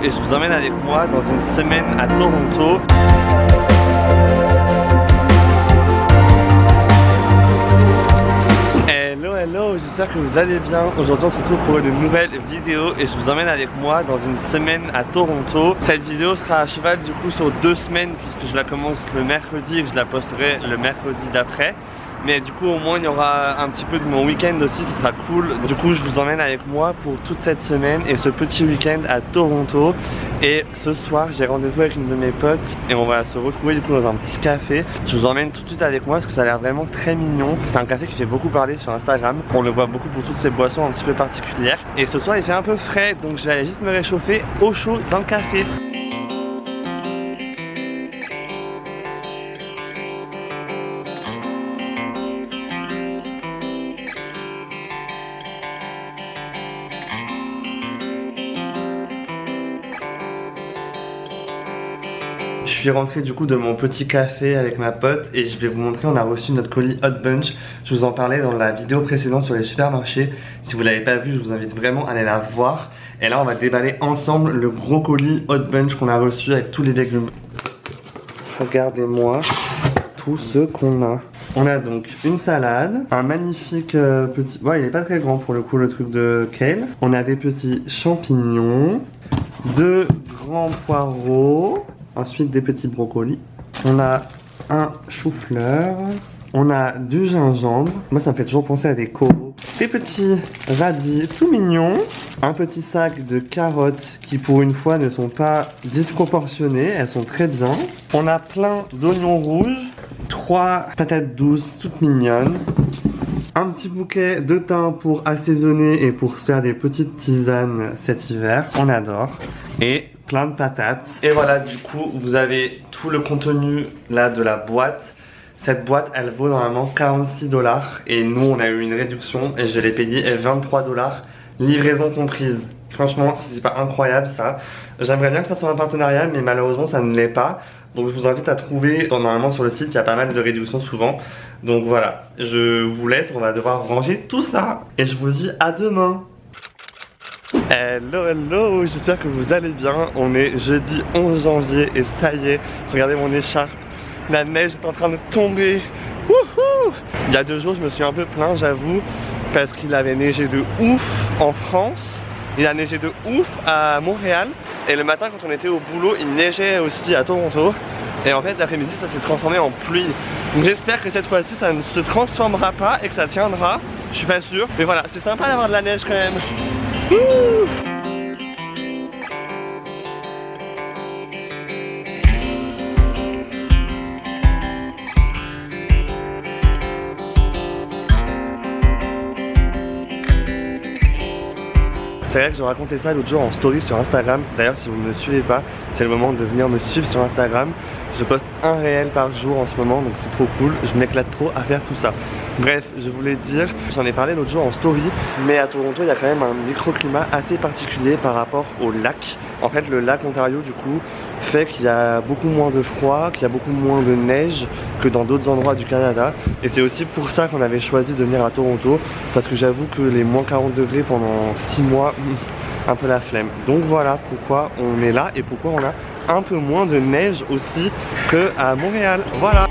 et je vous emmène avec moi dans une semaine à Toronto. Hello, j'espère que vous allez bien. Aujourd'hui on se retrouve pour une nouvelle vidéo et je vous emmène avec moi dans une semaine à Toronto. Cette vidéo sera à cheval du coup sur 2 semaines puisque je la commence le mercredi et que je la posterai le mercredi d'après. Mais du coup au moins il y aura un petit peu de mon week-end aussi, ce sera cool. Du coup je vous emmène avec moi pour toute cette semaine et ce petit week-end à Toronto. Et ce soir j'ai rendez-vous avec une de mes potes et on va se retrouver du coup dans un petit café. Je vous emmène tout de suite avec moi parce que ça a l'air vraiment très mignon. C'est un café qui fait beaucoup parler sur Instagram. On le voit beaucoup pour toutes ces boissons un petit peu particulières. Et ce soir il fait un peu frais donc je vais aller juste me réchauffer au chaud dans le café. Je suis rentré du coup de mon petit café avec ma pote et je vais vous montrer, on a reçu notre colis Hot Bunch. Je vous en parlais dans la vidéo précédente sur les supermarchés. Si vous l'avez pas vu, je vous invite vraiment à aller la voir. Et là on va déballer ensemble le gros colis Hot Bunch qu'on a reçu avec tous les légumes. Regardez-moi tout ce qu'on a. On a donc une salade, un magnifique petit... Ouais, il est pas très grand pour le coup, le truc de kale. On a des petits champignons, 2 grands poireaux, ensuite des petits brocolis. On a un chou-fleur. On a du gingembre. Moi ça me fait toujours penser à des coraux. Des petits radis tout mignons. Un petit sac de carottes qui pour une fois ne sont pas disproportionnées. Elles sont très bien. On a plein d'oignons rouges. 3 patates douces toutes mignonnes. Un petit bouquet de thym pour assaisonner et pour se faire des petites tisanes cet hiver. On adore. Et plein de patates. Et voilà, du coup, vous avez tout le contenu là de la boîte. Cette boîte, elle vaut normalement 46 $. Et nous, on a eu une réduction et je l'ai payé 23 $. Livraison comprise. Franchement, c'est pas incroyable ça. J'aimerais bien que ça soit un partenariat, mais malheureusement, ça ne l'est pas. Donc je vous invite à trouver, normalement sur le site il y a pas mal de réductions souvent. Donc voilà, je vous laisse, on va devoir ranger tout ça. Et je vous dis à demain. Hello, j'espère que vous allez bien. On est jeudi 11 janvier et ça y est, regardez mon écharpe. La neige est en train de tomber. Wouhou! Il y a 2 jours je me suis un peu plaint, j'avoue, parce qu'il avait neigé de ouf en France. Il a neigé de ouf à Montréal. Et le matin quand on était au boulot, il neigeait aussi à Toronto. Et en fait l'après-midi ça s'est transformé en pluie. Donc j'espère que cette fois-ci ça ne se transformera pas et que ça tiendra. Je suis pas sûr. Mais voilà, c'est sympa d'avoir de la neige quand même. Wouh! C'est vrai que je racontais ça l'autre jour en story sur Instagram. D'ailleurs si vous ne me suivez pas, c'est le moment de venir me suivre sur Instagram. Je poste un réel par jour en ce moment, donc c'est trop cool. Je m'éclate trop à faire tout ça. Bref, je voulais dire, j'en ai parlé l'autre jour en story, mais à Toronto il y a quand même un microclimat assez particulier par rapport au lac. En fait le lac Ontario du coup fait qu'il y a beaucoup moins de froid, qu'il y a beaucoup moins de neige que dans d'autres endroits du Canada. Et c'est aussi pour ça qu'on avait choisi de venir à Toronto, parce que j'avoue que les moins 40 degrés pendant 6 mois, un peu la flemme. Donc voilà pourquoi on est là et pourquoi on a un peu moins de neige aussi qu'à Montréal. Voilà.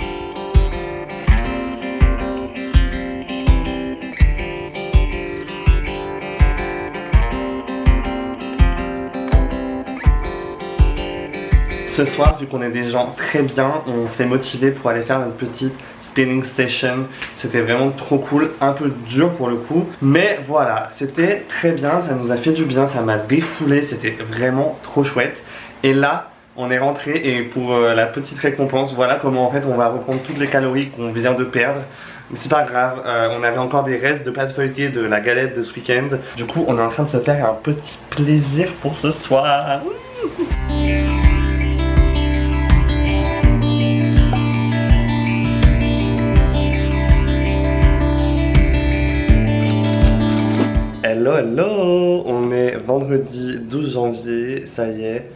Ce soir, vu qu'on est des gens très bien, on s'est motivé pour aller faire notre petite spinning session. C'était vraiment trop cool, un peu dur pour le coup, mais voilà, c'était très bien, ça nous a fait du bien, ça m'a défoulé, c'était vraiment trop chouette. Et là, on est rentré et pour la petite récompense, voilà comment en fait on va reprendre toutes les calories qu'on vient de perdre. Mais c'est pas grave, on avait encore des restes de pâte feuilletée de la galette de ce week-end. Du coup, on est en train de se faire un petit plaisir pour ce soir. Hello, on est vendredi 12 janvier, ça y est,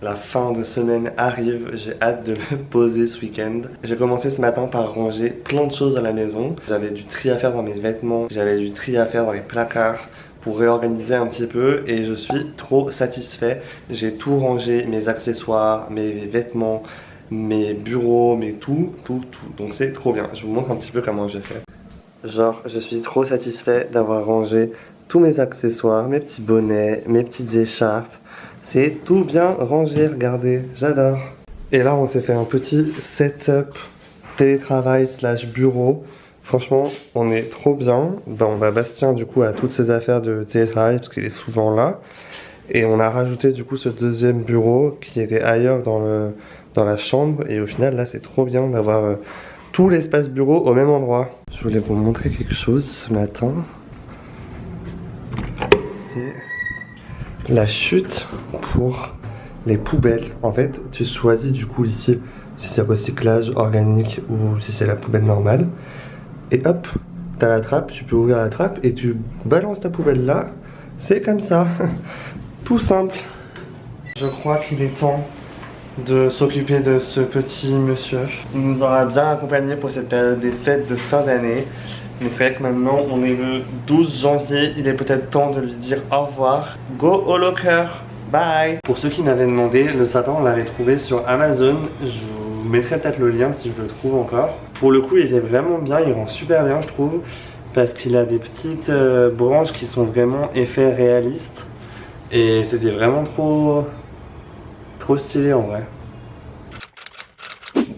la fin de semaine arrive, j'ai hâte de le poser ce week-end. J'ai commencé ce matin par ranger plein de choses à la maison. J'avais du tri à faire dans mes vêtements, j'avais du tri à faire dans les placards, pour réorganiser un petit peu et je suis trop satisfait. J'ai tout rangé, mes accessoires, mes vêtements, mes bureaux, mes tout. Donc c'est trop bien. Je vous montre un petit peu comment j'ai fait. Genre, je suis trop satisfait d'avoir rangé tous mes accessoires, mes petits bonnets, mes petites écharpes. C'est tout bien rangé, regardez, j'adore. Et là, on s'est fait un petit setup télétravail slash bureau. Franchement, on est trop bien. Bon, bah, Bastien, du coup, a toutes ses affaires de télétravail parce qu'il est souvent là. Et on a rajouté, du coup, ce deuxième bureau qui était ailleurs dans la chambre. Et au final, là, c'est trop bien d'avoir tout l'espace bureau au même endroit. Je voulais vous montrer quelque chose ce matin. C'est la chute pour les poubelles. En fait, tu choisis du coup ici si c'est recyclage organique ou si c'est la poubelle normale. Et hop, t'as la trappe, tu peux ouvrir la trappe et tu balances ta poubelle là. C'est comme ça. Tout simple. Je crois qu'il est temps de s'occuper de ce petit monsieur. Il nous aura bien accompagnés pour cette période des fêtes de fin d'année. Mais c'est vrai que maintenant on est le 12 janvier, il est peut-être temps de lui dire au revoir. Go au locker, bye. Pour ceux qui m'avaient demandé, le sapin on l'avait trouvé sur Amazon. Je vous mettrai peut-être le lien si je le trouve encore. Pour le coup il est vraiment bien, il rend super bien je trouve. Parce qu'il a des petites branches qui sont vraiment effets réalistes. Et c'était vraiment trop stylé en vrai.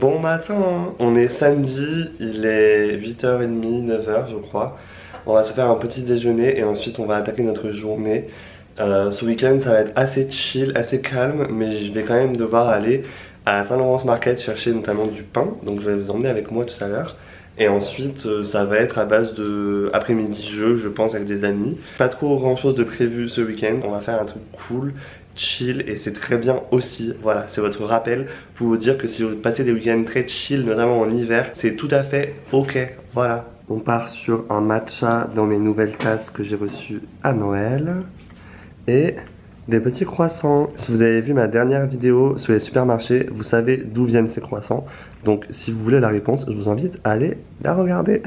Bon matin, on est samedi, il est 8h30, 9h je crois. On va se faire un petit déjeuner et ensuite on va attaquer notre journée. Ce week-end ça va être assez chill, assez calme, mais je vais quand même devoir aller à Saint-Laurent Market chercher notamment du pain. Donc je vais vous emmener avec moi tout à l'heure. Et ensuite ça va être à base de après-midi jeu, je pense, avec des amis. Pas trop grand chose de prévu ce week-end, on va faire un truc cool, chill, et c'est très bien aussi. Voilà, c'est votre rappel pour vous dire que si vous passez des week-ends très chill, notamment en hiver, c'est tout à fait ok. Voilà. On part sur un matcha dans mes nouvelles tasses que j'ai reçues à Noël. Et des petits croissants. Si vous avez vu ma dernière vidéo sur les supermarchés, vous savez d'où viennent ces croissants. Donc si vous voulez la réponse, je vous invite à aller la regarder.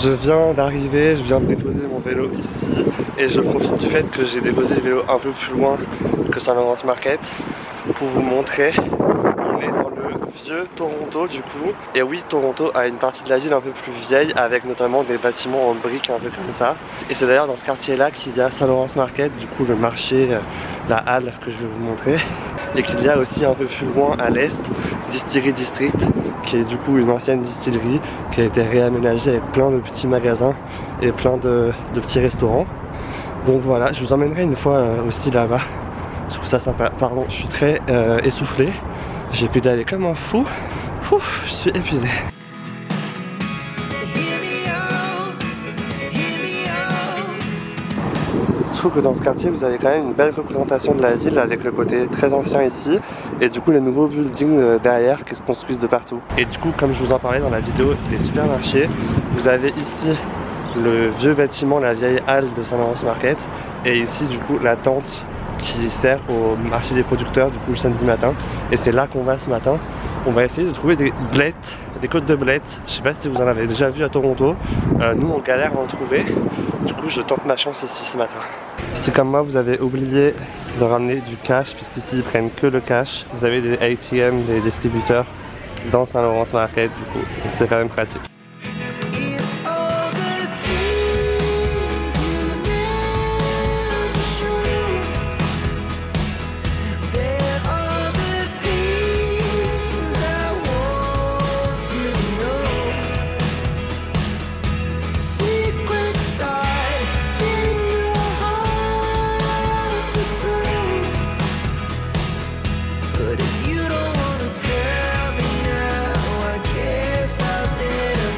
Je viens d'arriver, je viens de déposer mon vélo ici et je profite du fait que j'ai déposé le vélo un peu plus loin que Saint-Laurent Market pour vous montrer. On est dans le vieux Toronto du coup. Et oui, Toronto a une partie de la ville un peu plus vieille avec notamment des bâtiments en briques un peu comme ça. Et c'est d'ailleurs dans ce quartier là qu'il y a Saint-Laurent Market, du coup le marché, la halle que je vais vous montrer. Et qu'il y a aussi un peu plus loin à l'est, Distillery District, qui est du coup une ancienne distillerie qui a été réaménagée avec plein de petits magasins et plein de petits restaurants. Donc voilà, je vous emmènerai une fois aussi là-bas. Je trouve ça sympa. Pardon, je suis très essoufflé. J'ai pédalé comme un fou. Ouf, je suis épuisé. Je trouve que dans ce quartier vous avez quand même une belle représentation de la ville avec le côté très ancien ici et du coup les nouveaux buildings derrière qui se construisent de partout. Et du coup, comme je vous en parlais dans la vidéo des supermarchés, vous avez ici le vieux bâtiment, la vieille halle de Saint-Laurent Market, et ici du coup la tente qui sert au marché des producteurs du coup le samedi matin. Et c'est là qu'on va ce matin. On va essayer de trouver des blettes, des côtes de blettes. Je sais pas si vous en avez déjà vu à Toronto. Nous on galère à en trouver. Du coup je tente ma chance ici ce matin. Si comme moi vous avez oublié de ramener du cash, puisqu'ici ils prennent que le cash, vous avez des ATM, des distributeurs dans Saint-Laurent Market du coup. Donc c'est quand même pratique. But if you don't wanna tell me now, I guess I'll let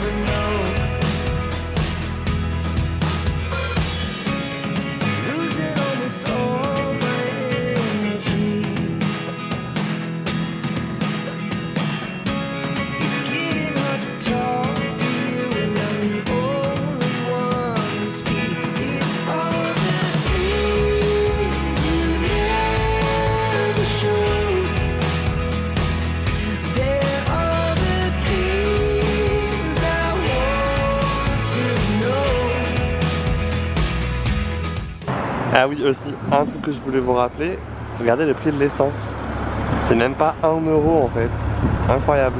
Ah oui, aussi, un truc que je voulais vous rappeler, regardez le prix de l'essence. C'est même pas 1 euro en fait. Incroyable.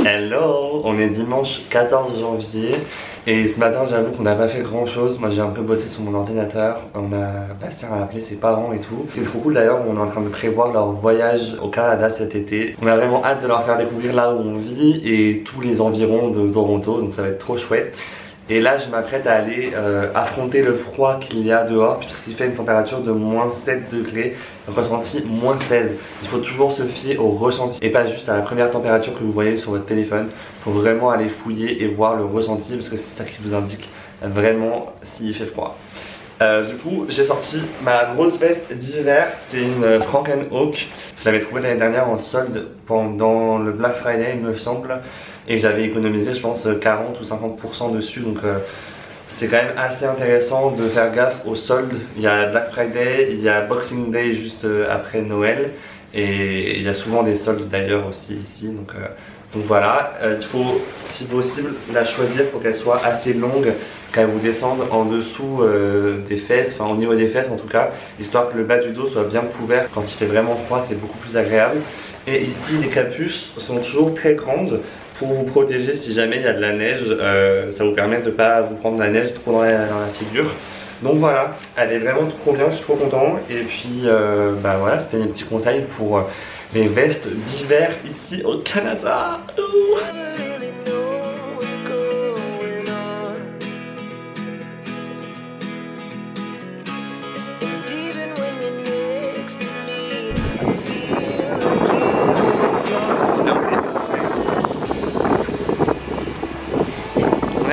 Hello, on est dimanche 14 janvier et ce matin j'avoue qu'on n'a pas fait grand chose. Moi j'ai un peu bossé sur mon ordinateur, Bastien a appelé ses parents et tout. C'est trop cool d'ailleurs, on est en train de prévoir leur voyage au Canada cet été. On a vraiment hâte de leur faire découvrir là où on vit et tous les environs de Toronto, donc ça va être trop chouette. Et là je m'apprête à aller affronter le froid qu'il y a dehors puisqu'il fait une température de moins 7 degrés, ressenti moins 16. Il faut toujours se fier au ressenti et pas juste à la première température que vous voyez sur votre téléphone. Il faut vraiment aller fouiller et voir le ressenti parce que c'est ça qui vous indique vraiment s'il fait froid. Du coup j'ai sorti ma grosse veste d'hiver, c'est une Frank & Oak. Je l'avais trouvée l'année dernière en solde pendant le Black Friday il me semble. Et j'avais économisé je pense 40 ou 50% dessus, donc c'est quand même assez intéressant de faire gaffe aux soldes. Il y a Black Friday, il y a Boxing Day juste après Noël et il y a souvent des soldes d'ailleurs aussi ici, donc voilà. Il faut si possible la choisir pour qu'elle soit assez longue, qu'elle vous descende en dessous des fesses, enfin au niveau des fesses en tout cas, histoire que le bas du dos soit bien couvert. Quand il fait vraiment froid c'est beaucoup plus agréable. Et ici les capuches sont toujours très grandes pour vous protéger si jamais il y a de la neige, ça vous permet de ne pas vous prendre la neige trop dans la figure. Donc voilà, elle est vraiment trop bien, je suis trop content. Et puis bah voilà, c'était mes petits conseils pour les vestes d'hiver ici au Canada.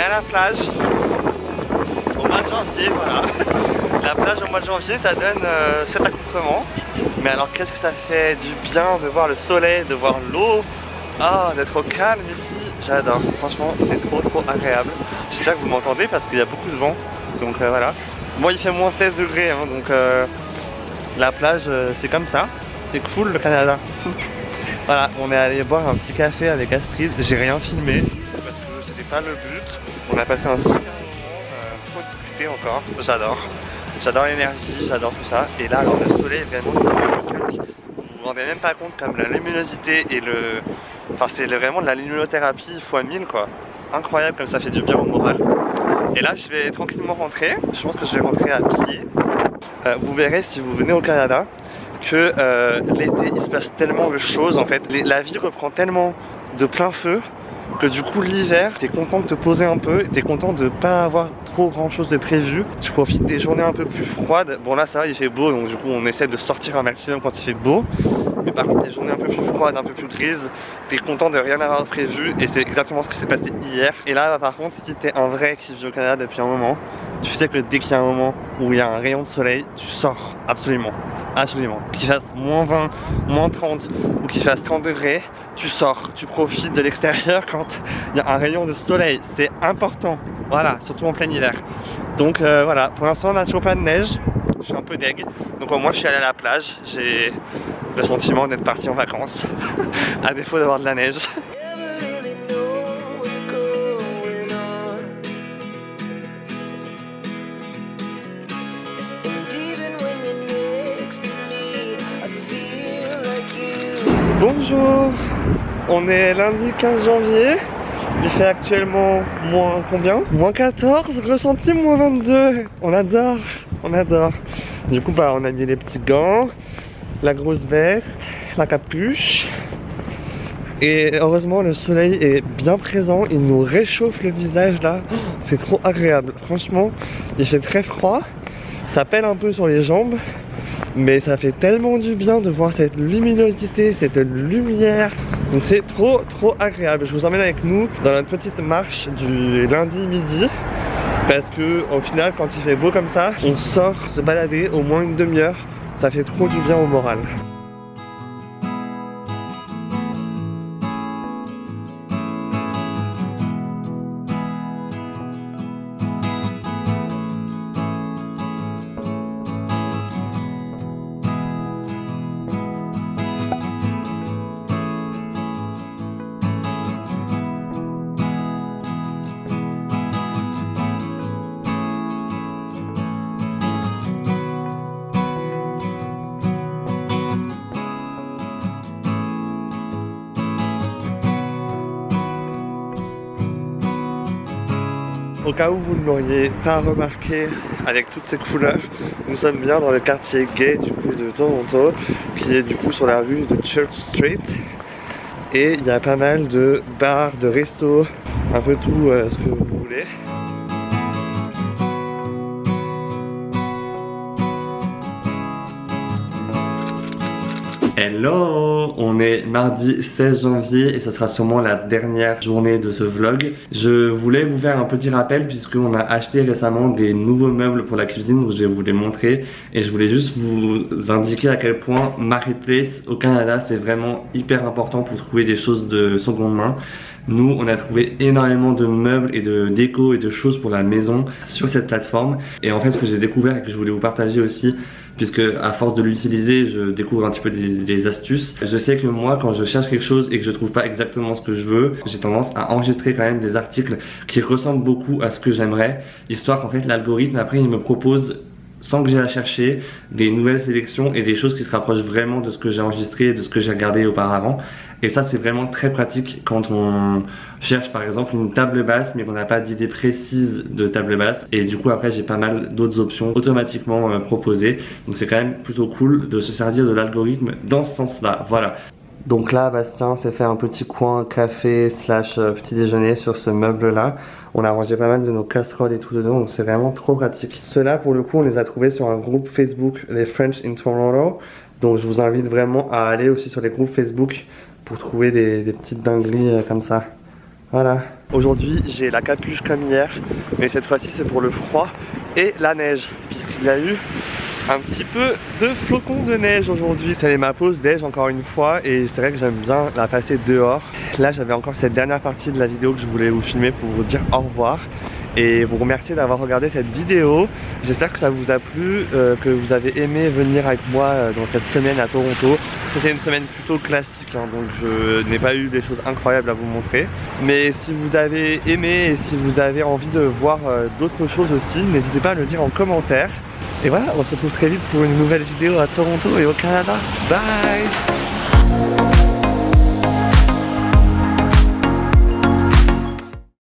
À la plage au mois de janvier, voilà. La plage au mois de janvier ça donne cet accoutrement. Mais alors qu'est-ce que ça fait du bien de voir le soleil, de voir l'eau, d'être au calme ici, j'adore, franchement c'est trop agréable. J'espère que vous m'entendez parce qu'il y a beaucoup de vent, donc voilà. Moi il fait moins 16 degrés, hein, donc la plage c'est comme ça, c'est cool le Canada. Voilà, on est allé boire un petit café avec Astrid, j'ai rien filmé parce que c'était pas le but. On a passé un super moment, trop discuter encore, j'adore l'énergie, j'adore tout ça. Et là alors le soleil vraiment vous vous rendez même pas compte comme la luminosité et enfin c'est vraiment de la luminothérapie x 1000 quoi. Incroyable comme ça fait du bien au moral. Et là je vais tranquillement rentrer, je pense que je vais rentrer à pied. Vous verrez si vous venez au Canada que l'été il se passe tellement de choses en fait, la vie reprend tellement de plein feu que du coup l'hiver t'es content de te poser un peu, t'es content de pas avoir trop grand chose de prévu, tu profites des journées un peu plus froides. Bon là ça va, il fait beau donc du coup on essaie de sortir un maximum quand il fait beau, mais par contre les journées un peu plus froides, un peu plus grises, t'es content de rien avoir prévu et c'est exactement ce qui s'est passé hier. Et là par contre si t'es un vrai qui vit au Canada depuis un moment, tu sais que dès qu'il y a un moment où il y a un rayon de soleil, tu sors absolument. Qu'il fasse moins 20, moins 30 ou qu'il fasse 30 degrés, tu sors, tu profites de l'extérieur quand il y a un rayon de soleil, c'est important, voilà, surtout en plein hiver. Donc voilà, pour l'instant on n'a toujours pas de neige, je suis un peu deg, donc au moins je suis allé à la plage, j'ai le sentiment d'être parti en vacances, à défaut d'avoir de la neige. Bonjour, on est lundi 15 janvier, il fait actuellement moins combien? Moins 14, ressenti moins 22, on adore. Du coup bah on a mis les petits gants, la grosse veste, la capuche et heureusement le soleil est bien présent, il nous réchauffe le visage là, c'est trop agréable. Franchement il fait très froid, ça pèle un peu sur les jambes. Mais ça fait tellement du bien de voir cette luminosité, cette lumière. Donc c'est trop agréable. Je vous emmène avec nous dans notre petite marche du lundi midi. Parce que au final quand il fait beau comme ça, on sort se balader au moins une demi-heure. Ça fait trop du bien au moral. Au cas où vous ne l'auriez pas remarqué avec toutes ces couleurs, nous sommes bien dans le quartier gay du coup de Toronto, qui est du coup sur la rue de Church Street. Et il y a pas mal de bars, de restos, un peu tout ce que vous voulez. Hello! On est mardi 16 janvier et ce sera sûrement la dernière journée de ce vlog. Je voulais vous faire un petit rappel puisqu'on a acheté récemment des nouveaux meubles pour la cuisine, donc je vais vous les montrer. Et je voulais juste vous indiquer à quel point Marketplace au Canada c'est vraiment hyper important pour trouver des choses de seconde main. Nous, on a trouvé énormément de meubles et de déco et de choses pour la maison sur cette plateforme. Et en fait, ce que j'ai découvert et que je voulais vous partager aussi, puisque à force de l'utiliser, je découvre un petit peu des astuces. Je sais que moi, quand je cherche quelque chose et que je trouve pas exactement ce que je veux, j'ai tendance à enregistrer quand même des articles qui ressemblent beaucoup à ce que j'aimerais, histoire qu'en fait l'algorithme après il me propose, sans que j'ai à chercher, des nouvelles sélections et des choses qui se rapprochent vraiment de ce que j'ai enregistré et de ce que j'ai regardé auparavant. Et ça c'est vraiment très pratique quand on cherche par exemple une table basse mais qu'on n'a pas d'idée précise de table basse. Et du coup après j'ai pas mal d'autres options automatiquement proposées. Donc c'est quand même plutôt cool de se servir de l'algorithme dans ce sens là, voilà. Donc là Bastien s'est fait un petit coin café slash petit déjeuner sur ce meuble là. On a rangé pas mal de nos casseroles et tout dedans, donc c'est vraiment trop pratique. Ceux-là pour le coup on les a trouvés sur un groupe Facebook, les French in Toronto. Donc je vous invite vraiment à aller aussi sur les groupes Facebook pour trouver des petites dingueries comme ça. Voilà. Aujourd'hui j'ai la capuche comme hier, mais cette fois-ci c'est pour le froid et la neige, puisqu'il y a eu un petit peu de flocons de neige aujourd'hui. C'est ma pause déj encore une fois et c'est vrai que j'aime bien la passer dehors. Là j'avais encore cette dernière partie de la vidéo que je voulais vous filmer pour vous dire au revoir et vous remercier d'avoir regardé cette vidéo. J'espère que ça vous a plu, que vous avez aimé venir avec moi dans cette semaine à Toronto. C'était une semaine plutôt classique hein, donc je n'ai pas eu des choses incroyables à vous montrer. Mais si vous avez aimé et si vous avez envie de voir d'autres choses aussi, n'hésitez pas à le dire en commentaire. Et voilà, on se retrouve très vite pour une nouvelle vidéo à Toronto et au Canada. Bye!